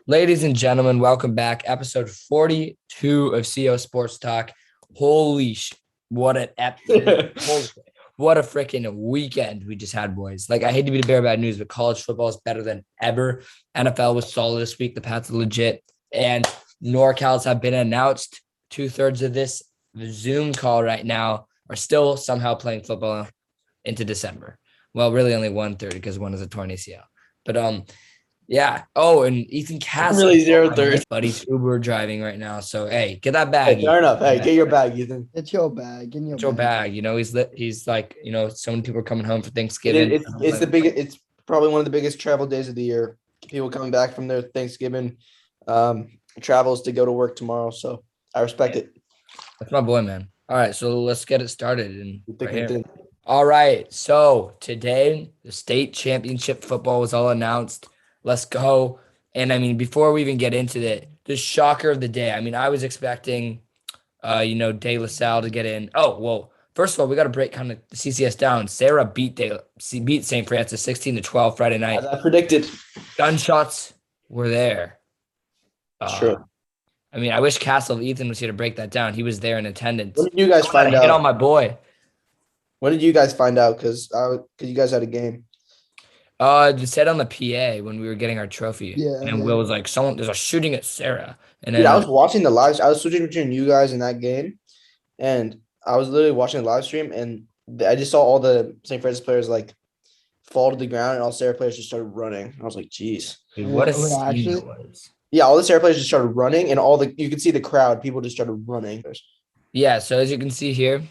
Ladies and gentlemen, welcome back. Episode 42 of CO Sports Talk. What an what a freaking weekend we just had, boys. Like, I hate to be the bearer of bad news, but college football is better than ever. NFL was solid this week. The Pats are legit. And NorCals have been announced. 2/3 of this Zoom call right now are still somehow playing football into December. Well, really only 1/3 because one is a torn ACL. But yeah. Oh, and Ethan Castle. Really 0/3. Buddy's Uber driving right now. So hey, get that Hey, bag. fair enough. Hey, get your bag, Ethan. It's your bag. Get Get your bag. You know, he's like, so many people are coming home for Thanksgiving. It's probably one of the biggest travel days of the year. People coming back from their Thanksgiving travels to go to work tomorrow. So I respect it. That's my boy, man. All right, so let's get it started. All right, so today the state championship football was all announced. Let's go. And I mean, before we even get into the shocker of the day, I mean, I was expecting, De La Salle to get in. Oh, well, first of all, we got to break kind of the CCS down. Sarah beat St. Francis 16-12 Friday night. As I predicted. Gunshots were there. True. I mean, I wish Castle Ethan was here to break that down. He was there in attendance. When did you guys find out? Hit on my boy. When did you guys find out? Because you guys had a game. It said on the PA when we were getting our trophy. Yeah. And Will was like, there's a shooting at Sarah. And then Dude, I was watching the live. I was switching between you guys in that game, and I was literally watching the live stream, and I just saw all the St. Francis players like fall to the ground, and all Sarah players just started running. I was like, "Geez, dude, what a scene it was!" Yeah, all the Sarah players just started running, and you could see the crowd. People just started running. Yeah. So as you can see here,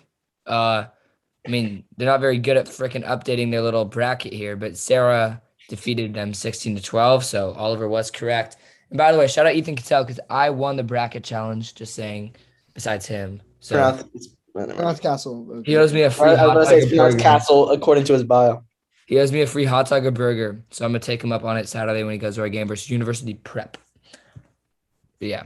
I mean, they're not very good at freaking updating their little bracket here, but Sarah defeated them 16-12. So Oliver was correct. And by the way, shout out Ethan Cattell because I won the bracket challenge. Just saying, besides him. So Pronounce Castle. Okay. He owes me a free. I was going to say pronounce Castle according to his bio. He owes me a free hot dog or burger, so I'm gonna take him up on it Saturday when he goes to our game versus University Prep. But yeah.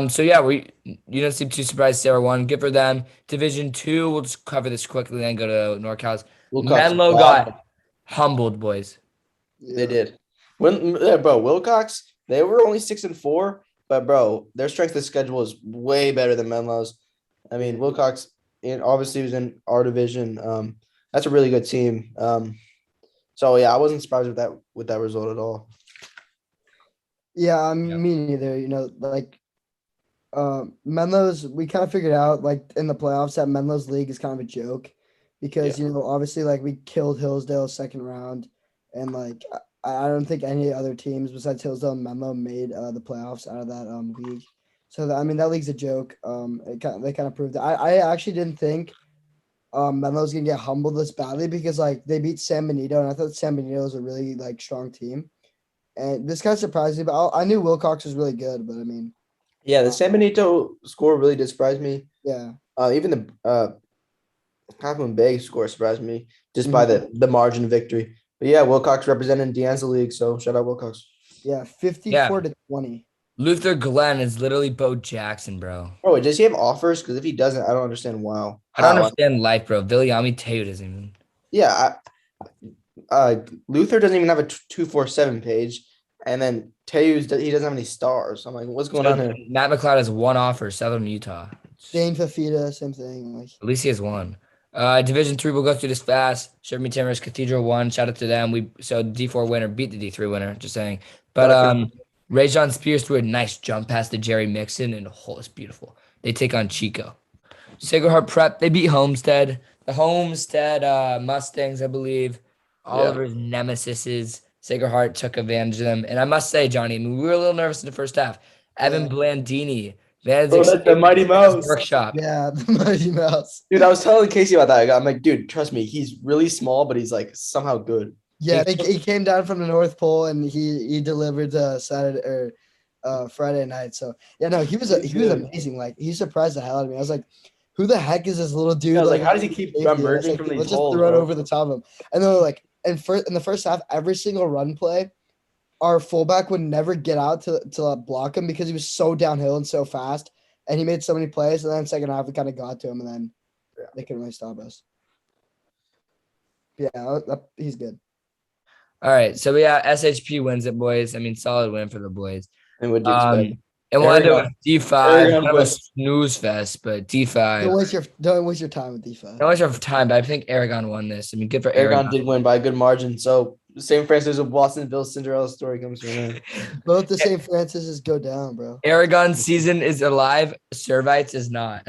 So yeah, you don't seem too surprised. Sarah won. Good for them. Division 2, we'll just cover this quickly, then go to NorCal's. Menlo got humbled, boys. They did. Wilcox, they were only 6-4, but bro, their strength of schedule is way better than Menlo's. I mean, Wilcox obviously was in our division. That's a really good team. So yeah, I wasn't surprised with that result at all. Yeah, me neither. Menlo's, we kind of figured out like in the playoffs that Menlo's league is kind of a joke because obviously like we killed Hillsdale second round, and like I don't think any other teams besides Hillsdale and Menlo made the playoffs out of that league. So that league's a joke. They kind of proved it. I actually didn't think Menlo's gonna get humbled this badly because like they beat San Benito, and I thought San Benito was a really like strong team, and this kind of surprised me. But I knew Wilcox was really good, but I mean. Yeah, the San Benito score really did surprise me. Yeah. Even the Kaplan Bay score surprised me just by the margin of victory. But yeah, Wilcox representing Deanza League, so shout out Wilcox. Yeah, 54-20. Luther Glenn is literally Bo Jackson, bro. Oh, does he have offers? Because if he doesn't, I don't understand. Wow. I don't understand life, bro. Viliami Teo doesn't even. Yeah, Luther doesn't even have a 247 page. And then Teus, he doesn't have any stars. I'm like, what's going on here? Matt McLeod has one offer, Southern Utah. Dane Fafita, same thing. At least he has one. Division 3, we'll go through this fast. Sherman Timber's Cathedral won. Shout out to them. D4 winner beat the D3 winner, just saying. But Rajon Spears threw a nice jump pass to Jerry Mixon, and it's beautiful. They take on Chico. Sacred Heart Prep, they beat Homestead. The Homestead Mustangs, I believe. Oliver's nemesis. Sacred Heart took advantage of them. And I must say, Johnny, we were a little nervous in the first half. Evan Blandini. That's the Mighty Mouse. Workshop. Yeah, the Mighty Mouse. Dude, I was telling Casey about that. I'm like, dude, trust me. He's really small, but he's like somehow good. Yeah, he came down from the North Pole, and he delivered Saturday or Friday night. So, yeah, no, he was amazing. Like, he surprised the hell out of me. I was like, who the heck is this little dude? Yeah, I was like, how does he keep emerging from these let's holes? just throw it over the top of him. And then, like, in the first half, every single run play, our fullback would never get out to block him because he was so downhill and so fast, and he made so many plays. And then second half, we kind of got to him, and then they couldn't really stop us. Yeah, he's good. All right, so SHP wins it, boys. I mean, solid win for the boys. And what do you expect? And we'll end up with Aragon- D5, Aragon kind of a West. snooze fest, but D5. Don't waste your time with D5. No waste of time, but I think Aragon won this. I mean, good for Aragon Aragon. did win by a good margin. So St. Francis of Watsonville's Cinderella story comes to an end. Both the St. Francis's go down, bro. Aragon's season is alive. Servites is not.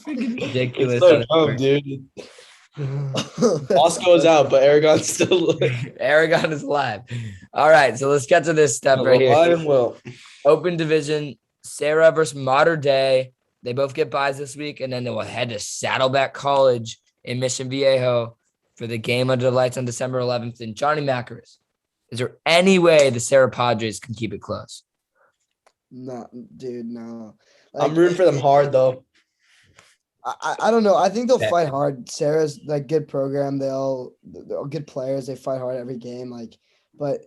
Ridiculous. It's so dumb, dude. Bosco's out, but Aragon's still Aragon is alive. All right, so let's get to this stuff right here. alive and well. Open division, Sarah versus Mater Dei. They both get buys this week, and then they will head to Saddleback College in Mission Viejo for the game under the lights on December 11th in Johnny Macaris. Is there any way the Sarah Padres can keep it close? No, dude, no. I'm rooting for them hard, though. I don't know. I think they'll fight hard. Sarah's like good program. They're good players. They fight hard every game. But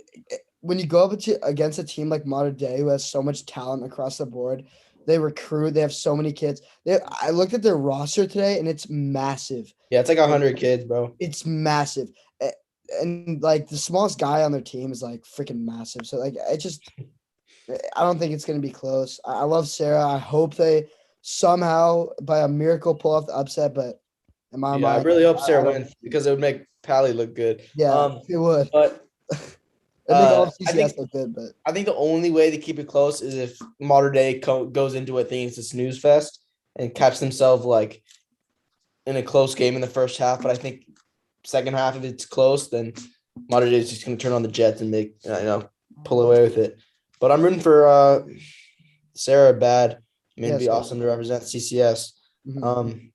when you go up against a team like Mater Dei, who has so much talent across the board, they recruit. They have so many kids. I looked at their roster today, and it's massive. Yeah, it's like 100 kids, bro. It's massive, and like the smallest guy on their team is like freaking massive. So like, I don't think it's gonna be close. I love Sarah. I hope they somehow by a miracle pull off the upset, but in my mind, I really hope Sarah wins because it would make Pally look good. Yeah, it would. But I think all of CCS look good, but I think the only way to keep it close is if Mater Dei goes into it thinking it's a snooze fest and catch themselves like in a close game in the first half. But I think second half, if it's close, then Mater Dei is just going to turn on the Jets and make pull away with it. But I'm rooting for Sarah bad. I mean, it'd be awesome to represent CCS. Mm-hmm.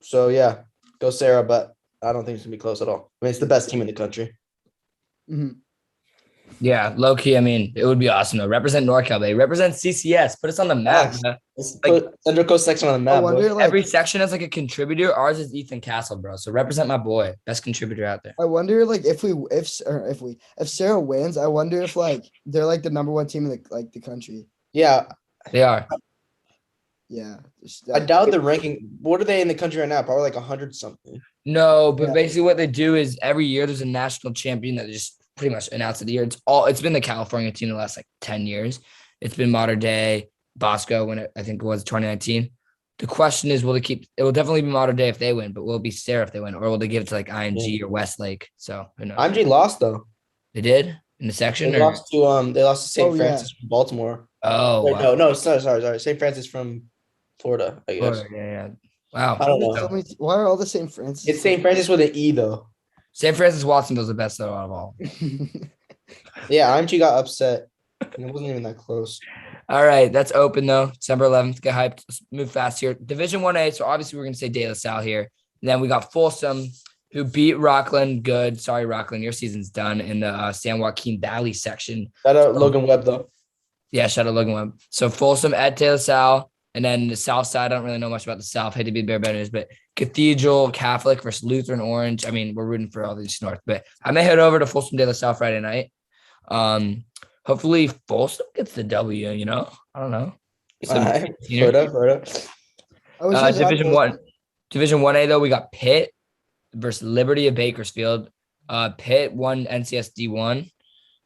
So yeah, go Sarah, but I don't think it's gonna be close at all. I mean, it's the best team in the country. Mm-hmm. Yeah, low key. I mean, it would be awesome to represent NorCal. They represent CCS. Put us on the map. Let's put Central Coast section on the map. Every section has like a contributor. Ours is Ethan Castle, bro. So represent my boy, best contributor out there. I wonder, like, if Sarah wins, I wonder if like they're like the number one team in the country. Yeah, they are. Yeah, I doubt the ranking. What are they in the country right now? Probably like 100 something. No, but basically what they do is every year there's a national champion that just pretty much announced of the year. It's been the California team the last like 10 years. It's been Mater Dei, Bosco when I think it was 2019. The question is, it will definitely be Mater Dei if they win, but will it be Sarah if they win, or will they give it to like IMG or Westlake? So who knows? IMG lost though. They did in the section. They lost to St. Francis from Baltimore. Oh, wait, wow. No, sorry. St. Francis from Florida, I guess. Yeah. Wow. I don't know. Why are all the St. Francis? It's St. Francis with an E though. St. Francis Watsonville's the best though out of all. Yeah, IMG got upset. And it wasn't even that close. All right, that's open though. December 11th. Get hyped. Let's move fast here. Division 1A. So obviously we're gonna say De La Salle here. And then we got Folsom, who beat Rockland. Good. Sorry, Rockland. Your season's done in the San Joaquin Valley section. Shout out Logan Webb though. Yeah, shout out Logan Webb. So Folsom at De La Salle. And then the South side, I don't really know much about the South. Hate to be Bear Benders, but Cathedral, Catholic versus Lutheran Orange. I mean, we're rooting for all these North, but I may head over to Folsom De La Salle Friday night. Hopefully Folsom gets the W, you know? I don't know. Division 1A, though, we got Pitt versus Liberty of Bakersfield. Pitt won NCS D1.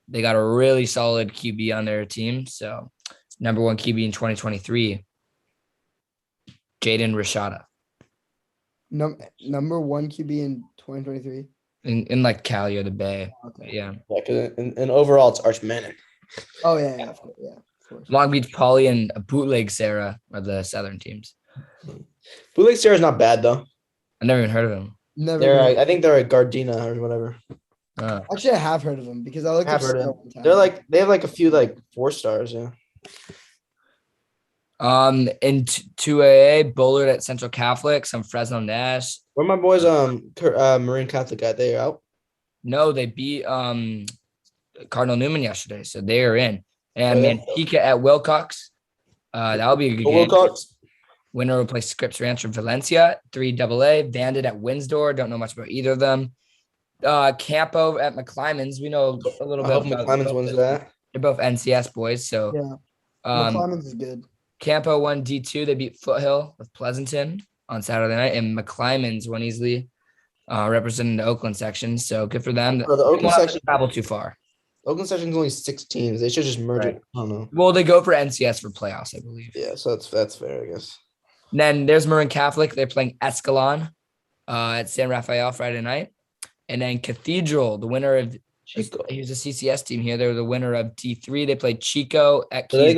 They got a really solid QB on their team. So, number one QB in 2023. Jaden Rashada. Number one QB in 2023? In like Cali or the Bay. Okay. Yeah. And overall, it's Arch Manning. Oh, yeah. Of course. Long Beach Poly and Bootleg Sarah are the Southern teams. Bootleg Sarah's not bad, though. I never even heard of them. I think they're a Gardena or whatever. Actually, I have heard of them because I looked at them. They have like a few like 4 stars, yeah. In 2AA, Bullard at Central Catholic, some Fresno Nash. Where my boys Marine Catholic at? They out? No, they beat Cardinal Newman yesterday, so they are in. And Manteca at Wilcox. That'll be a good game. Wilcox. Winner will play Scripps Ranch or Valencia. 3AA. Bandit at Windsor. Don't know much about either of them. Campo at McClymonds. We know a little bit. I hope McClymonds wins that. They're both NCS boys, so McClymonds is good. Campo won D2. They beat Foothill with Pleasanton on Saturday night, and McClymonds won easily. representing the Oakland section. So good for them. Bro, the They Oakland won't have to section, travel too far. Oakland section is only 6 teams. They should just merge Right. it. I don't know. Well, they go for NCS for playoffs, I believe. Yeah, so that's fair, I guess. And then there's Marin Catholic. They're playing Escalon at San Rafael Friday night. And then Cathedral, the winner of Chico. here's a CCS team here. They're the winner of D3. They played Chico at So Keys.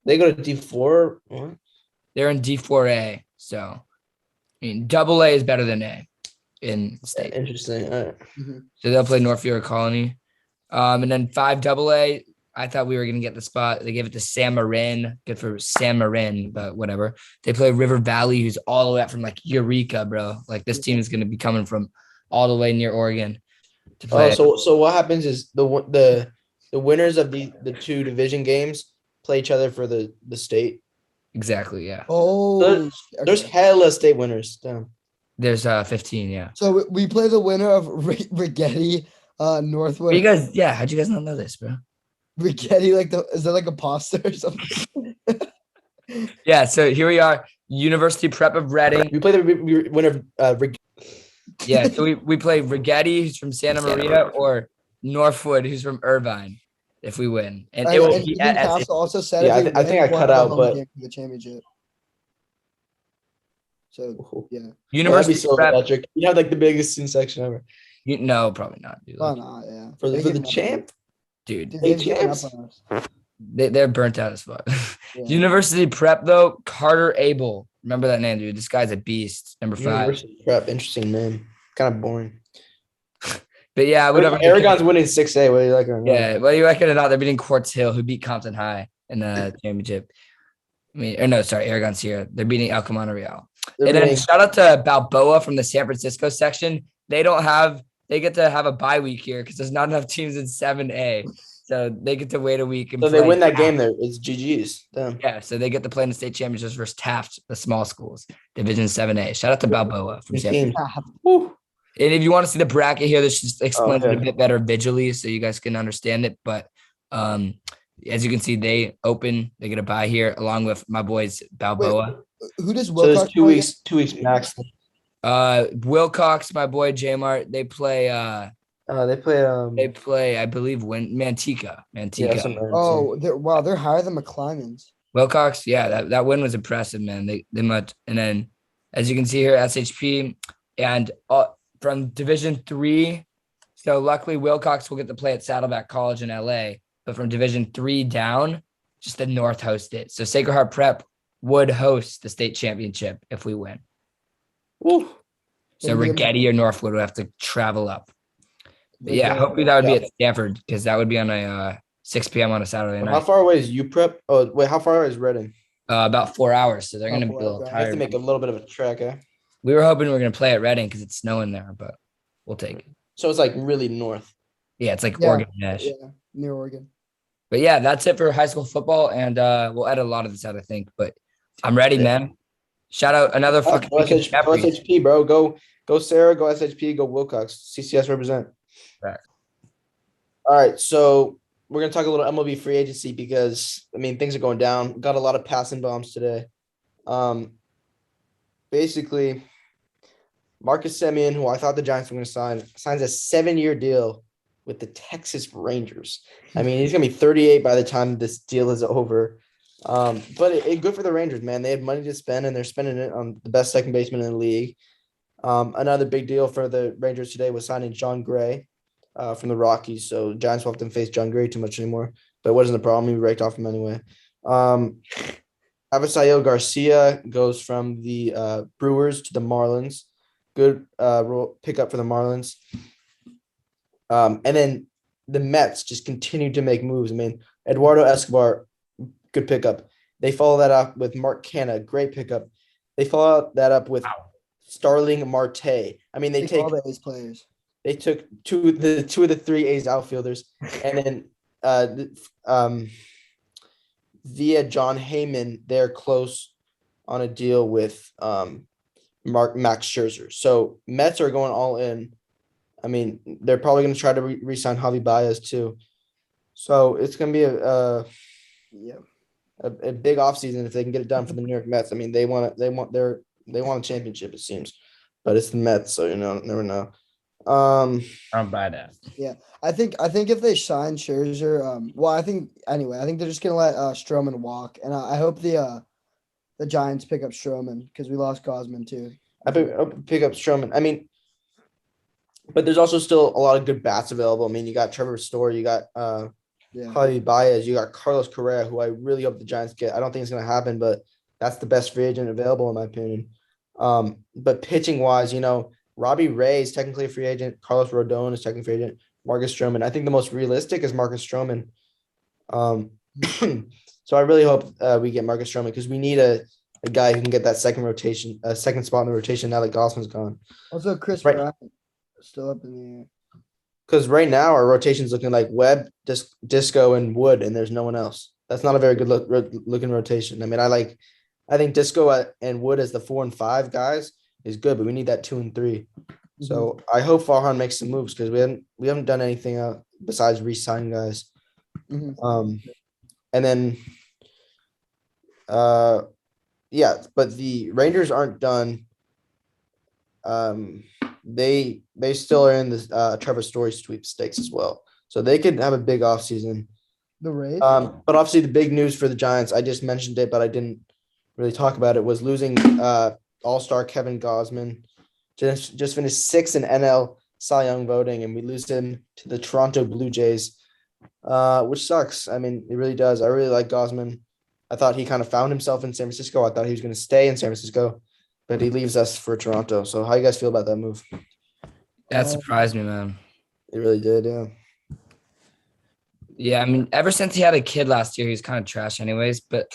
they go to D4. What? They're in D4A. So, I mean, double A is better than A in state. Interesting. All right. So they'll play Northfield Colony. And then 5AA, I thought we were going to get the spot. They gave it to San Marin. Good for San Marin, but whatever. They play River Valley, who's all the way up from like Eureka, bro. Like this team is going to be coming from all the way near Oregon to play. So what happens is the winners of the two division games play each other for the state. Exactly, yeah. Oh, There's hella state winners. Damn. There's 15, yeah. So we play the winner of Rigetti, Northwood. You guys, yeah, how'd you guys not know this, bro? Rigetti, is that like a pasta or something? Yeah, so here we are, University Prep of Reading. We play the winner of Yeah, so we play Rigetti, who's from Santa Maria, or Northwood, who's from Irvine, if we win. And it will be at Castle also said Yeah, I think I cut out, but the championship. So yeah, University so Prep. electric. You have like the biggest student section ever No, probably not, dude. oh no, yeah. for the champ. Dude, They've given up on us. they're burnt out as fuck. Yeah. University Prep though, Carter Abel. Remember that name, dude. This guy's a beast. Number 5. University Prep, interesting name. Kind of boring. But yeah, whatever. Aragon's winning 6A. What do you like? Yeah, well, you like it or not, they're beating Quartz Hill, who beat Compton High in the championship. I mean, or no, sorry, Aragon's here. They're beating El Camino Real. And then shout out to Balboa from the San Francisco section. They get to have a bye week here because there's not enough teams in 7A. So they get to wait a week. And so they win that game there. It's GG's. Damn. Yeah, so they get to play in the state championships versus Taft, the small schools, Division 7A. Shout out to Balboa from San Francisco. And if you want to see the bracket here, this just explains it a bit better visually so you guys can understand it. But as you can see, they get a bye here along with my boys Balboa. Wait, who does Wilcox? So there's 2 weeks max. Wilcox, my boy J-Mart, they play I believe Manteca. Yeah, they're higher than McClymonds. Wilcox, yeah, that win was impressive, man. They much, and then as you can see here, SHP and from Division 3. So luckily Wilcox will get to play at Saddleback College in LA, but from Division 3 down, just the North host it. So Sacred Heart Prep would host the state championship if we win. Woo. So Rigetti or Northwood would have to travel up. But yeah, hopefully that would be at Stanford because that would be on a 6 p.m. on a Saturday night. How far away is UPrep? Oh, wait, how far away is Reading? About 4 hours, so they're going to be a little I have tired. to make a little bit of a trek, eh? We were hoping we were going to play at Reading because it's snowing there, but we'll take it. So it's like really north. Yeah, it's like Oregon-ish. Yeah, near Oregon. But yeah, that's it for high school football, and we'll edit a lot of this out, I think. But I'm ready, man. Shout out another fucking SHP, bro. Go Sarah, go SHP, go Wilcox. CCS represent. Right. All right, so we're gonna talk a little MLB free agency because things are going down. Got a lot of passing bombs today. Basically, Marcus Semien, who I thought the Giants were going to signs a 7-year deal with the Texas Rangers. He's going to be 38 by the time this deal is over. But good for the Rangers, man. They have money to spend, and they're spending it on the best second baseman in the league. Another big deal for the Rangers today was signing John Gray from the Rockies. So Giants won't have to face John Gray too much anymore. But it wasn't a problem. He raked off him anyway. Avisail Garcia goes from the Brewers to the Marlins. Good pickup for the Marlins. And then the Mets just continued to make moves. Eduardo Escobar, good pickup. They follow that up with Mark Canha, great pickup. They follow that up with Starling Marte. They take all the A's players. They took two of the 3 A's outfielders, and then via John Heyman, they're close on a deal with Max Scherzer. So Mets are going all in. They're probably going to try to re-sign Javi Baez too. So it's going to be a big offseason if they can get it done for the New York Mets. They want a championship, it seems. but it's the Mets, so never know. I don't buy that. Yeah, I think if they sign Scherzer, well, I think they're just gonna let Stroman walk, and I hope the Giants pick up Stroman because we lost Gosman too. I pick up Stroman. I mean, but there's also still a lot of good bats available. I mean, you got Trevor Story, you got Yeah, Javi Baez, you got Carlos Correa, who I really hope the Giants get. I don't think it's gonna happen, but that's the best free agent available in my opinion. But pitching wise, Robbie Ray is technically a free agent. Carlos Rodon is technically a free agent. Marcus Stroman. I think the most realistic is Marcus Stroman. So I really hope we get Marcus Stroman because we need a guy who can get that second spot in the rotation now that Gossman's gone. also Chris Bryant still up in the air. Because right now our rotation's looking like Webb, Disco, and Wood, and there's no one else. That's not a very good looking rotation. I mean, I think Disco and Wood as the 4 and 5 guys is good, but we need that 2 and 3. So I hope Farhan makes some moves because we haven't done anything besides re-sign guys. And then, yeah, but the Rangers aren't done. They still are in the Trevor Story sweepstakes as well, so they could have a big offseason. The Rays. But obviously the big news for the Giants, I just mentioned it, but I didn't really talk about it, was losing All-Star Kevin Gausman. Just finished 6th in NL Cy Young voting, and we lose him to the Toronto Blue Jays, which sucks. I mean, it really does. I really like Gausman. I thought he kind of found himself in San Francisco. I thought he was going to stay in San Francisco, but he leaves us for Toronto. So how you guys feel about that move? That surprised me, man. It really did, yeah. Yeah, I mean, ever since he had a kid last year, he's kind of trash anyways, but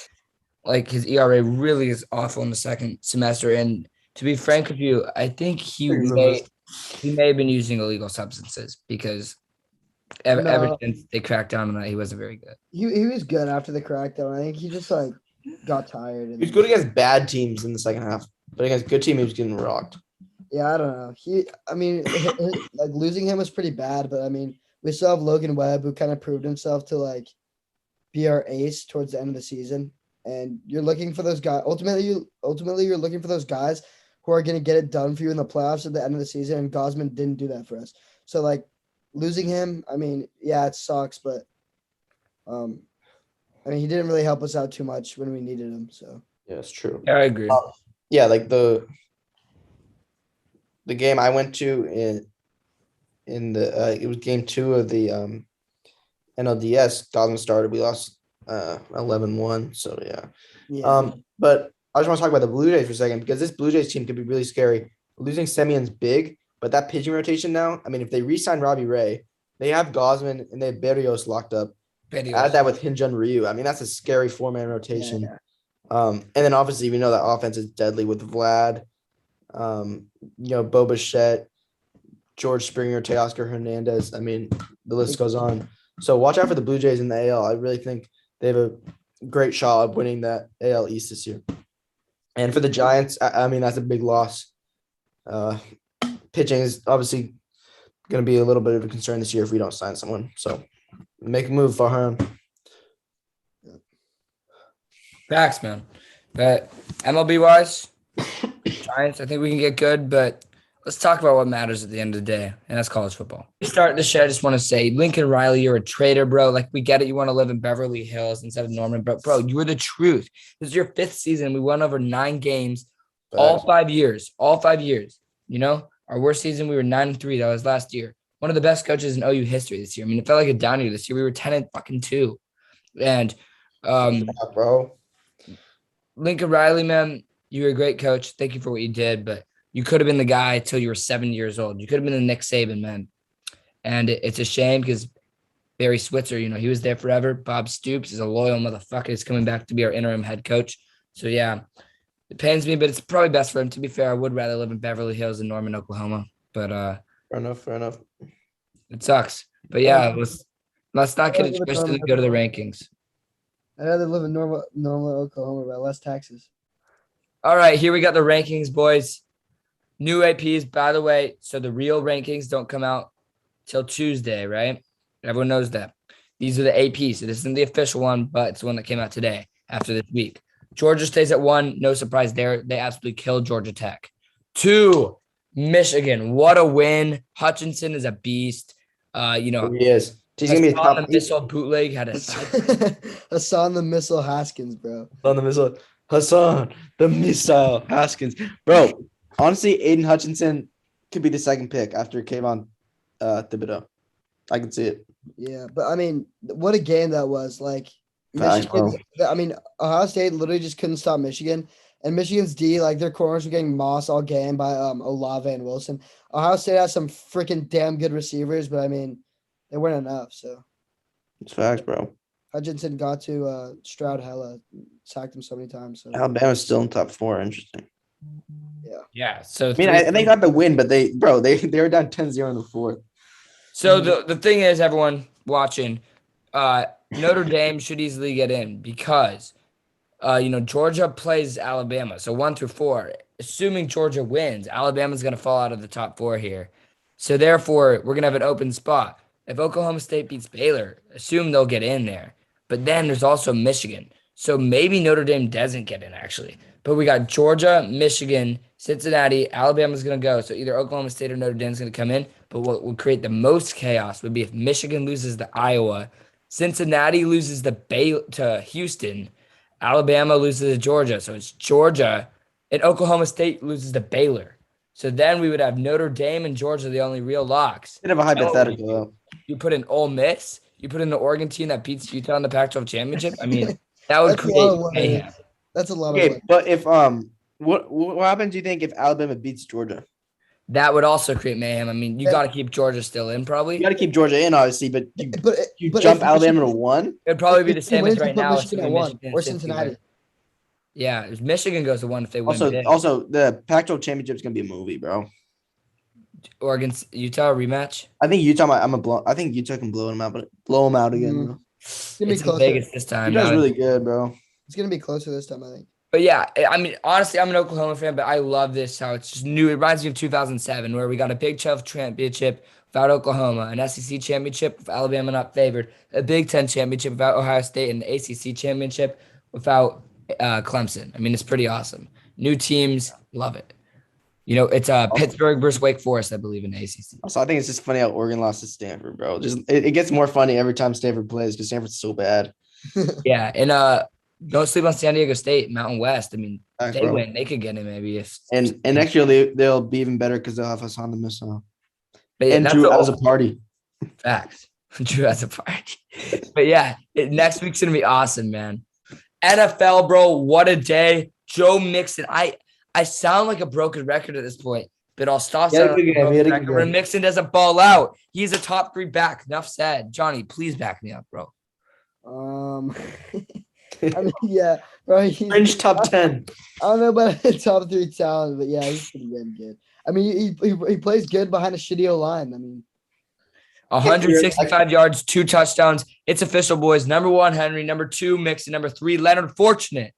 like his ERA really is awful in the second semester. And to be frank with you, I think he may have been using illegal substances because ever since they cracked down on that, he wasn't very good. He was good after the crackdown. I think he just got tired. He was good against bad teams in the second half, but against good teams, he was getting rocked. Yeah, I don't know. Like losing him was pretty bad, but I mean, we still have Logan Webb, who kind of proved himself to like be our ace towards the end of the season. And you're looking for those guys. Ultimately, you're looking for those guys who are going to get it done for you in the playoffs at the end of the season. And Gausman didn't do that for us. So like losing him, I mean, yeah, it sucks, but I mean, he didn't really help us out too much when we needed him. So yeah, it's true. Yeah, I agree. Yeah, like the game I went to in the it was game 2 of the NLDS. Gausman started. We lost 11-1. So yeah. But I just want to talk about the Blue Jays for a second because this Blue Jays team could be really scary. Losing Semion's big, but that pitching rotation now. I mean, if they re-sign Robbie Ray, they have Gausman and they have Berrios locked up. Add that with Hyun-Jin Ryu. I mean, that's a scary 4-man rotation. Yeah. And then obviously we know that offense is deadly with Vlad, Bo Bichette, George Springer, Teoscar Hernandez. I mean, the list goes on. So watch out for the Blue Jays in the AL. I really think they have a great shot of winning that AL East this year. And for the Giants, I mean, that's a big loss. Pitching is obviously going to be a little bit of a concern this year if we don't sign someone. So make a move, Farhan. Facts, man. But MLB wise, Giants, I think we can get good, but let's talk about what matters at the end of the day, and that's college football. To start the show, I just want to say, Lincoln Riley, you're a traitor, bro. Like, we get it. You want to live in Beverly Hills instead of Norman, but bro, you were the truth. This is your 5th season. We won over 9 games, all 5 years. Our worst season, we were 9-3. That was last year. One of the best coaches in OU history this year. I mean, it felt like a down year this year. We were 10-2. And bro. Lincoln Riley, man, you were a great coach. Thank you for what you did, but you could have been the guy till you were 7 years old. You could have been the Nick Saban, man. And it's a shame because Barry Switzer, he was there forever. Bob Stoops is a loyal motherfucker. He's coming back to be our interim head coach. So, yeah, it pains me, but it's probably best for him. To be fair, I would rather live in Beverly Hills than Norman, Oklahoma. But fair enough. It sucks. But, yeah, let's not get it twisted and go to the rankings. I'd rather live in normal Oklahoma, but less taxes. All right, here we got the rankings, boys. New APs, by the way. So the real rankings don't come out till Tuesday, right? Everyone knows that. These are the APs. So this isn't the official one, but it's the one that came out today after this week. Georgia stays at 1. No surprise there. They absolutely killed Georgia Tech. 2, Michigan, what a win. Hutchinson is a beast. He is. He's gonna be a Hassan top. the Missile bootleg had a Hassan the Missile Haskins, bro. On the missile, Hassan the missile Haskins, bro. Honestly, Aiden Hutchinson could be the second pick after Kayvon Thibodeau. I can see it. Yeah, but I mean, what a game that was. Like Facts, Michigan, I mean, Ohio State literally just couldn't stop Michigan. And Michigan's D, like their corners were getting mossed all game by Olave and Wilson. Ohio State has some freaking damn good receivers, but I mean, they weren't enough. So It's facts, bro. Hutchinson got to Stroud hella, sacked him so many times. So Alabama's still in top 4. Interesting. yeah. So I mean, and they got the win, but they were down 10-0 in the fourth. So the thing is, everyone watching, Notre Dame should easily get in because, Georgia plays Alabama. So 1 through 4, assuming Georgia wins, Alabama's going to fall out of the top 4 here. So therefore, we're going to have an open spot. If Oklahoma State beats Baylor, assume they'll get in there. But then there's also Michigan. So maybe Notre Dame doesn't get in, actually. But we got Georgia, Michigan, Cincinnati, Alabama's going to go. So either Oklahoma State or Notre Dame's going to come in. But what would create the most chaos would be if Michigan loses to Iowa, Cincinnati loses to Houston, Alabama loses to Georgia. So it's Georgia, and Oklahoma State loses to Baylor. So then we would have Notre Dame and Georgia the only real locks. Bit of a hypothetical, though. You put in Ole Miss, you put in the Oregon team that beats Utah in the Pac-12 championship. I mean, that would create mayhem. That's a lot of Okay, work. but if what happens? Do you think if Alabama beats Georgia? That would also create mayhem. I mean, you got to keep Georgia still in, probably. You got to keep Georgia in, obviously, but you But jump if Alabama to 1. It'd probably be the If same wins, as right you put now. Michigan at 1 or Cincinnati. Yeah, if Michigan goes to 1 if they win. Also, the Pac-12 championship is gonna be a movie, bro. Oregon, Utah rematch. I think Utah. I think Utah can blow them out, but blow them out again. Bro. It's gonna be It's in closer. Vegas this time. Utah's really good, bro. It's gonna be closer this time, I think. But yeah, I mean, honestly, I'm an Oklahoma fan, but I love this how it's just new. It reminds me of 2007, where we got a Big 12 championship without Oklahoma, an SEC championship with Alabama not favored, a Big 10 championship without Ohio State, and an ACC championship without Clemson. I mean, it's pretty awesome. New teams, love it. It's Pittsburgh versus Wake Forest, I believe, in the ACC. Also, I think it's just funny how Oregon lost to Stanford, bro. Just it gets more funny every time Stanford plays because Stanford's so bad. Yeah, and don't sleep on San Diego State, Mountain West. I mean, they bro. win, they could get in maybe if. And next year they'll be even better because they'll have us on the missile. But yeah, And Drew as a party. Facts. Drew as a party. But yeah, next week's gonna be awesome, man. NFL, bro, what a day. Joe Mixon. I sound like a broken record at this point, but I'll stop sounding like a broken record when Mixon doesn't ball out. He's a top 3 back. Enough said. Johnny, please back me up, bro. I mean, yeah, bro. Fringe top 10. I don't know about top 3 talent, but yeah, he's pretty damn good. I mean, he plays good behind a shitty O-line. I mean, 165 yards, 2 touchdowns. It's official, boys. Number 1, Henry. Number 2, Mixon. Number 3, Leonard Fortunate.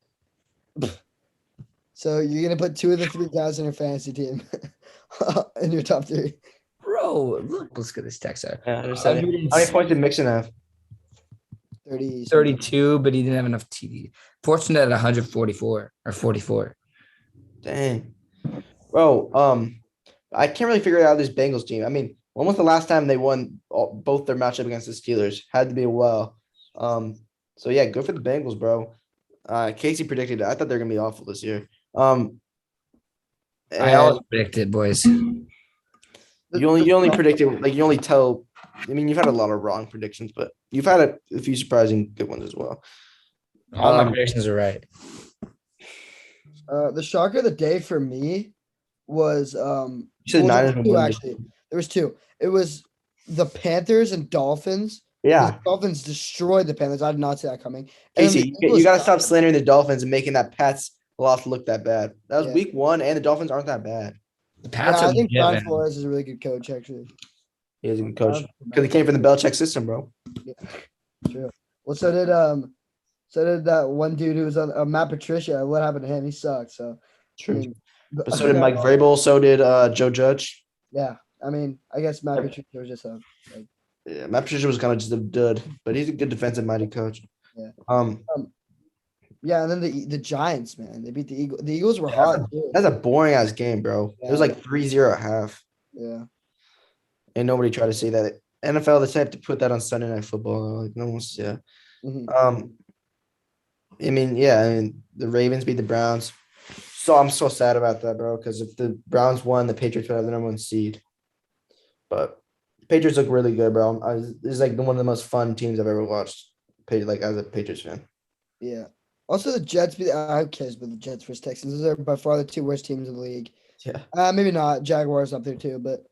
So you're gonna put 2 of the 3 guys in your fantasy team in your top 3. Bro, let's get this text out. Yeah, how many points did Mixon have? 32, but he didn't have enough TD. Fortunate at 144 or 44. Dang. Bro, I can't really figure out this Bengals team. I mean, when was the last time they won both their matchup against the Steelers? Had to be a while. So yeah, good for the Bengals, bro. Casey predicted it. I thought they're gonna be awful this year. I always predicted, boys. You only predicted, like, you only tell. I mean, you've had a lot of wrong predictions, but you've had a few surprising good ones as well. All my predictions are right. The shocker of the day for me was You said Niners would win. actually. There was 2. It was the Panthers and Dolphins. Yeah, The Dolphins destroyed the Panthers. I did not see that coming. And Casey, the you Eagles- got to stop slandering the Dolphins and making that Pats loss look that bad. That was Yeah. week 1, and the Dolphins aren't that bad. The Pats Yeah, are I think legit, Brian man. Flores is a really good coach, actually. He is a good coach because he came from the Belichick system, bro. True. Well, so did that one dude who was on Matt Patricia. What happened to him? He sucked. So True. I mean, But so did Mike Vrabel. So did Joe Judge. Yeah, I mean, I guess Matt Patricia was just a Yeah, Matt Patricia was kind of just a dud, but he's a good defensive minded coach. Yeah. Yeah, and then the Giants, man, they beat the Eagles. The Eagles were hot too. That's a boring ass game, bro. It was Yeah. like 3-0 at half. Yeah. And nobody tried to say that. NFL, they have to put that on Sunday Night Football. Like no one's yeah. Mhm. I mean the Ravens beat the Browns. So I'm so sad about that, bro. Because if the Browns won, the Patriots would have the number 1 seed. But Patriots look really good, bro. This is like one of the most fun teams I've ever watched. Like as a Patriots fan. Yeah. Also, the Jets beat. I cares about the Jets versus Texans. Those are by far the 2 worst teams in the league. Yeah. Maybe not. Jaguars up there too, but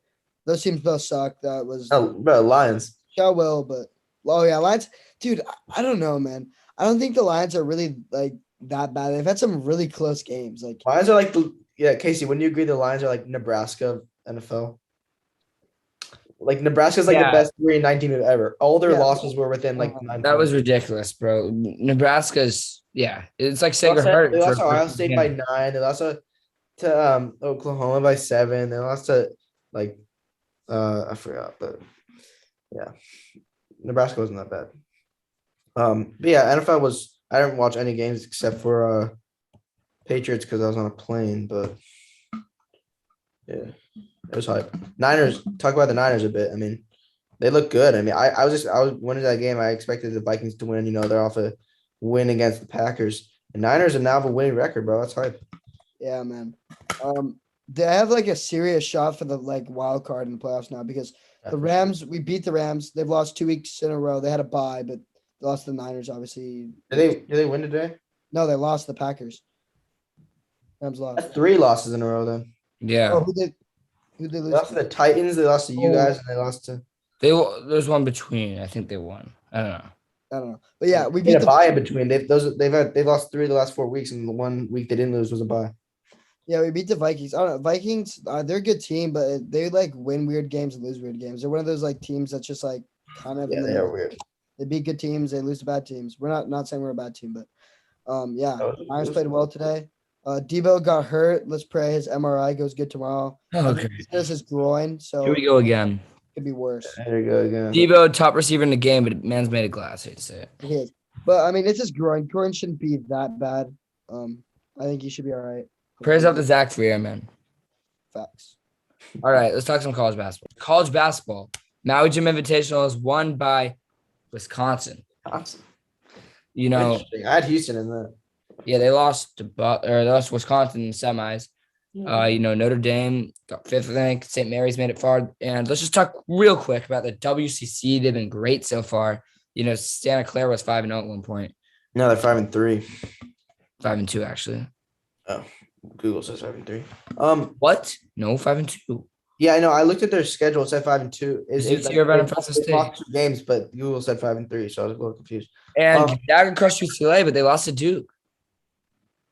those teams both suck. That was Oh, bro, Lions. well, but yeah, Lions, dude. I don't know, man. I don't think the Lions are really like that bad. They've had some really close games. Like Lions are like Casey. Wouldn't you agree the Lions are like Nebraska of NFL? Like Nebraska's like the best 3-19 ever. All their losses were within like 9 That was points. ridiculous, bro. Nebraska's it's like They Sacred Heart. lost to Ohio State by 9. They lost to Oklahoma by 7. They lost to like I forgot, but yeah, Nebraska wasn't that bad. But yeah, NFL was. I didn't watch any games except for Patriots because I was on a plane. But yeah, it was hype. Niners. Talk about the Niners a bit. I mean, they look good. I mean, I was winning that game. I expected the Vikings to win. You know, they're off a win against the Packers. The Niners are now have a winning record, bro. That's hype. Yeah, man. They have like a serious shot for the like wild card in the playoffs now because the Rams, we beat the Rams. They've lost 2 weeks in a row. They had a bye, but they lost to the Niners, obviously. Did they win today? No, they lost to the Packers. Rams lost. That's 3 losses in a row then. Yeah. Oh, who they They lose lost to the Titans. They lost to you guys, and they lost to. There's one between. I think they won. I don't know. I don't know. But yeah, we They beat had a bye in between. They've lost 3 of the last 4 weeks, and the 1 week they didn't lose was a bye. Yeah, we beat the Vikings. I don't know. Vikings, they're a good team, but they like win weird games and lose weird games. They're one of those like teams that's just like kind of in the they are middle. weird. They beat good teams, they lose to bad teams. We're not saying we're a bad team, but yeah, That Niners played well today. Debo got hurt. Let's pray his MRI goes good tomorrow. Okay. This is groin, so Here we go again. could be worse. There you go again. Debo, top receiver in the game, but man's made of glass. I hate to say it. He is. But I mean, it's just groin. Groin shouldn't be that bad. I think he should be all right. Prayers up to Zach Freer, man. Facts. All right, let's talk some college basketball. College basketball. Maui Jim Invitational is won by Wisconsin. Awesome. You know, Interesting. I had Houston in that. yeah, they lost to Wisconsin in the semis. You know, Notre Dame got 5th rank. St. Mary's made it far. And let's just talk real quick about the WCC. They've been great so far. You know, Santa Clara was 5-0 at one point. No, they're 5-3. 5-2, actually. Oh, Google says 5-3. What? No, 5-2. Yeah, I know. I looked at their schedule. It said 5-2. UT Irvine and Fresno They State. lost 2 games, but Google said 5-3, so I was a little confused. And Gonzaga crushed UCLA, but they lost to Duke.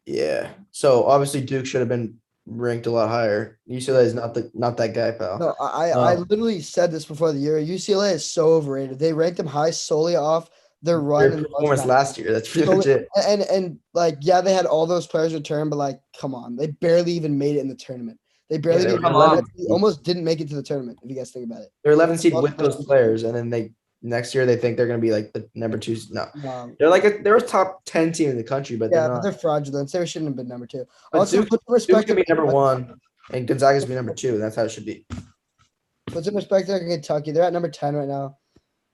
Yeah. So obviously Duke should have been ranked a lot higher. UCLA is not that guy, pal. No, I literally said this before the year. UCLA is so overrated. They ranked them high solely off their run Their and performance last year. That's pretty legit. And like, yeah, they had all those players return, but like, come on, they barely even made it in the tournament. They barely they even were almost didn't make it to the tournament. If you guys think about it, They're 11 seed with those players, and then next year they think they're going to be like the number 2. No, they're a top 10 team in the country, but yeah, they're but not. they're fraudulent. They shouldn't have been number 2. But Also, Duke, put some Duke's respect gonna be number 1, and Gonzaga's gonna be number 2. And that's how it should be. Put some respect on Kentucky. They're at number 10 right now.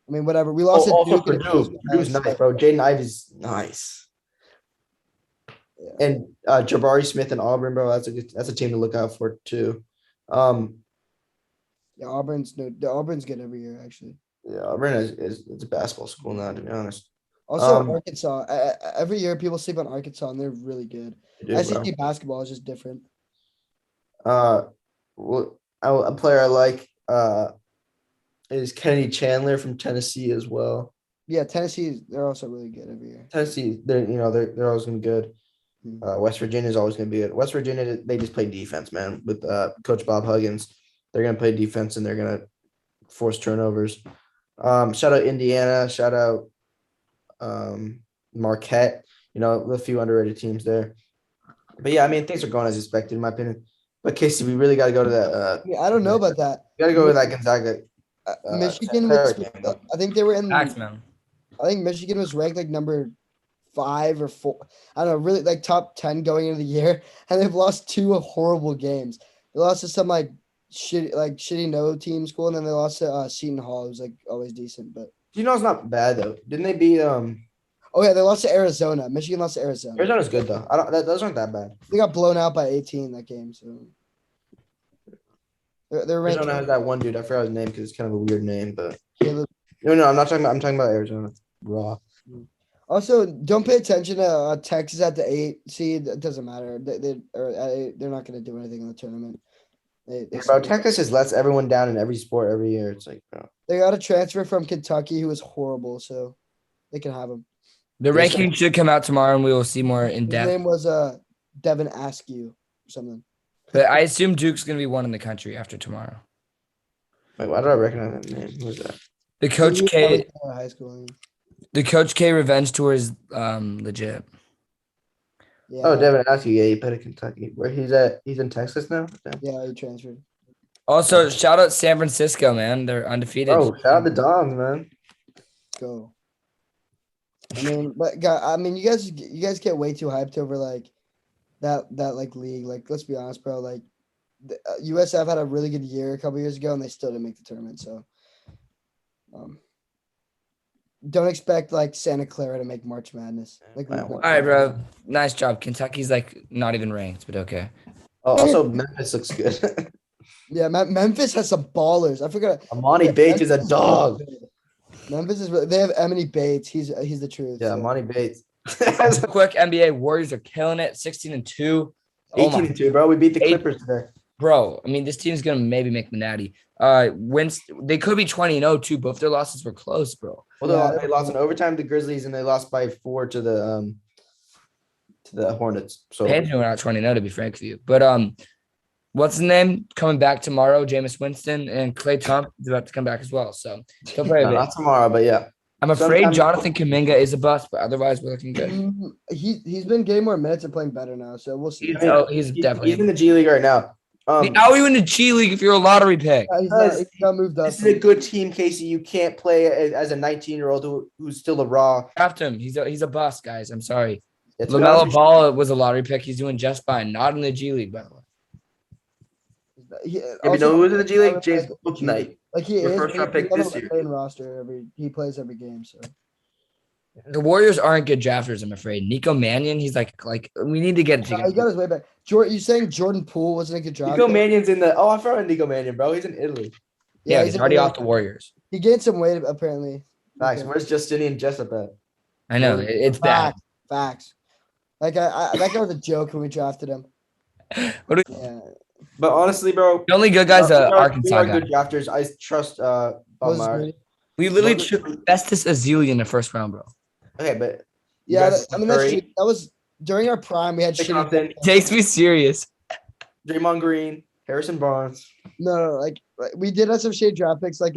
I mean, whatever. We lost to Also Duke. Purdue's nice, bro. Jaden Ivey's nice. Yeah. And Jabari Smith and Auburn, bro. That's a team to look out for too. Yeah, Auburn's good every year, actually. Yeah, Auburn it's a basketball school now, to be honest. Also, Arkansas. Every year, people sleep on Arkansas, and they're really good. SEC basketball is just different. Well, a player I like is Kennedy Chandler from Tennessee as well. Yeah, Tennessee. They're also really good every year. Tennessee, they're always gonna be good. West Virginia is always gonna be good. West Virginia, they just play defense, man. With Coach Bob Huggins, they're gonna play defense and they're gonna force turnovers. Shout out Indiana. Shout out Marquette. You know, a few underrated teams there. But yeah, I mean, things are going as expected, in my opinion. But Casey, we really got to go to that. I don't know about that. We got to go with that Gonzaga. Michigan was. game, I think they were in. Facts, man. I think Michigan was ranked like number 5 or 4. I don't know, really like top 10 going into the year, and they've lost 2 horrible games. They lost to some shitty no team school, and then they lost to Seton Hall, who's like always decent. But It's not bad though. Didn't they beat oh yeah, they lost to Arizona. Michigan lost to Arizona. Arizona's good though. Those aren't that bad. They got blown out by 18 that game. So they're ranked. Arizona has that one dude. I forgot his name because it's kind of a weird name, but Caleb. no, I'm not talking about. I'm talking about Arizona. Raw. Also, don't pay attention to Texas at the 8 seed. It doesn't matter. They're not going to do anything in the tournament. Bro, Texas just lets everyone down in every sport every year. It's like, bro. They got a transfer from Kentucky who was horrible, so they can have him. The ranking should come out tomorrow, and we will see more in depth. His name was Devin Askew or something. But I assume Duke's going to be one in the country after tomorrow. Wait, why do I recognize that name? Who is that? The Coach K. High school. The Coach K revenge tour is legit. Yeah. Oh, Devin Askew. Yeah, he played at Kentucky. Where he's at? He's in Texas now. Damn. Yeah, he transferred. Also, shout out San Francisco, man. They're undefeated. Oh, shout out the Dogs, man. Go. I mean, you guys get way too hyped over like that like league. Like, let's be honest, bro. Like, USF had a really good year a couple years ago, and they still didn't make the tournament. So, don't expect like Santa Clara to make March Madness. Like, All right, bro. Nice job. Kentucky's like not even ranked, but okay. Oh, also, Memphis looks good. Yeah, Memphis has some ballers. I forgot. Amani Bates is a dog. Memphis is. They have Emily Bates. He's the truth. Yeah, so. Amani Bates. Quick NBA Warriors are killing it. 16-2. 18-2, bro. We beat the Clippers today. Bro, I mean, this team's gonna maybe make the natty. They could be 20-0 too. Both their losses were close, bro. Well, they lost in overtime to Grizzlies, and they lost by 4 to the Hornets. So Pans were not 20-0 to be frank with you. But what's his name coming back tomorrow? Jameis Winston and Klay Thompson is about to come back as well. So don't play not tomorrow, but yeah. I'm afraid Jonathan Kuminga is a bust, but otherwise we're looking good. He's been getting more minutes and playing better now, so we'll see. He's definitely in the G League right now. How are you in the G League if you're a lottery pick? He's not moved up. This is a good team, Casey. You can't play as a 19-year-old who's still a raw. Draft him. He's a bust, guys. I'm sorry. LaMelo Ball was a lottery pick. He's doing just fine. Not in the G League, by the way. You know who was in the G League? James Booknight. Like he is. First round pick this year. Roster he plays every game. So the Warriors aren't good drafters, I'm afraid. Nico Mannion, he's like we need to get it together. He got his way back. You saying Jordan Poole wasn't a good draft? Nico Mannion's in the. Oh, I forgot Nico Mannion, bro. He's in Italy. Yeah, he's already off the Warriors. He gained some weight apparently. Nice. Where's Justinian Jessup at? I know it's bad. Facts. Like that guy was a joke when we drafted him. Yeah. But honestly, bro, the only good guys are Arkansas guys. Good drafters. I trust Bob Myers. We literally took Festus Ezeli in the first round, bro. Okay, but yeah, that's true. That was during our prime. We had shit. Takes me serious. Draymond Green, Harrison Barnes. No, like we did have some shade draft picks, like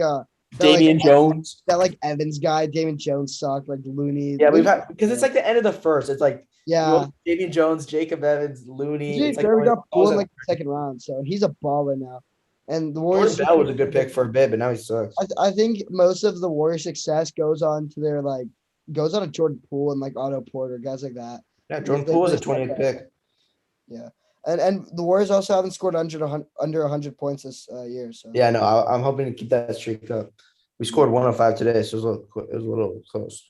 Damian Jones. That like Evans guy, Damian Jones sucked, like Looney. Yeah, we've had because it's like the end of the first. It's like yeah, Damian Jones, Jacob Evans, Looney. It's like we got pulled in like the second round, so he's a baller now. And the Warriors. Jordan Bell was a good pick for a bit, but now he sucks. I think most of the Warriors' success goes on to Jordan Poole and like Otto Porter, guys like that. Yeah, Jordan Poole was a 20th pick. Yeah, and the Warriors also haven't scored under 100 points this year. So yeah, no, I'm hoping to keep that streak up. We scored 105 today, so it was a little close.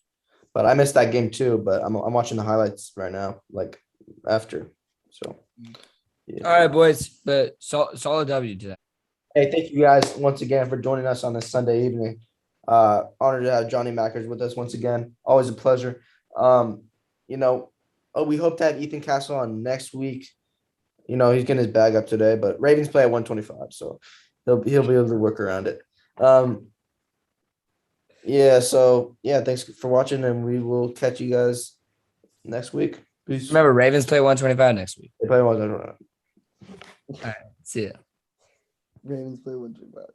But I missed that game too. But I'm watching the highlights right now, like after. So. Yeah. All right, boys. But solid W today. Hey, thank you guys once again for joining us on this Sunday evening. Honored to have Johnny Mackers with us once again. Always a pleasure. We hope to have Ethan Castle on next week. He's getting his bag up today, but Ravens play at 125, so he'll be able to work around it. Thanks for watching, and we will catch you guys next week. Peace. Remember, Ravens play 125 next week. They play 125. All right, see ya. Ravens play 125.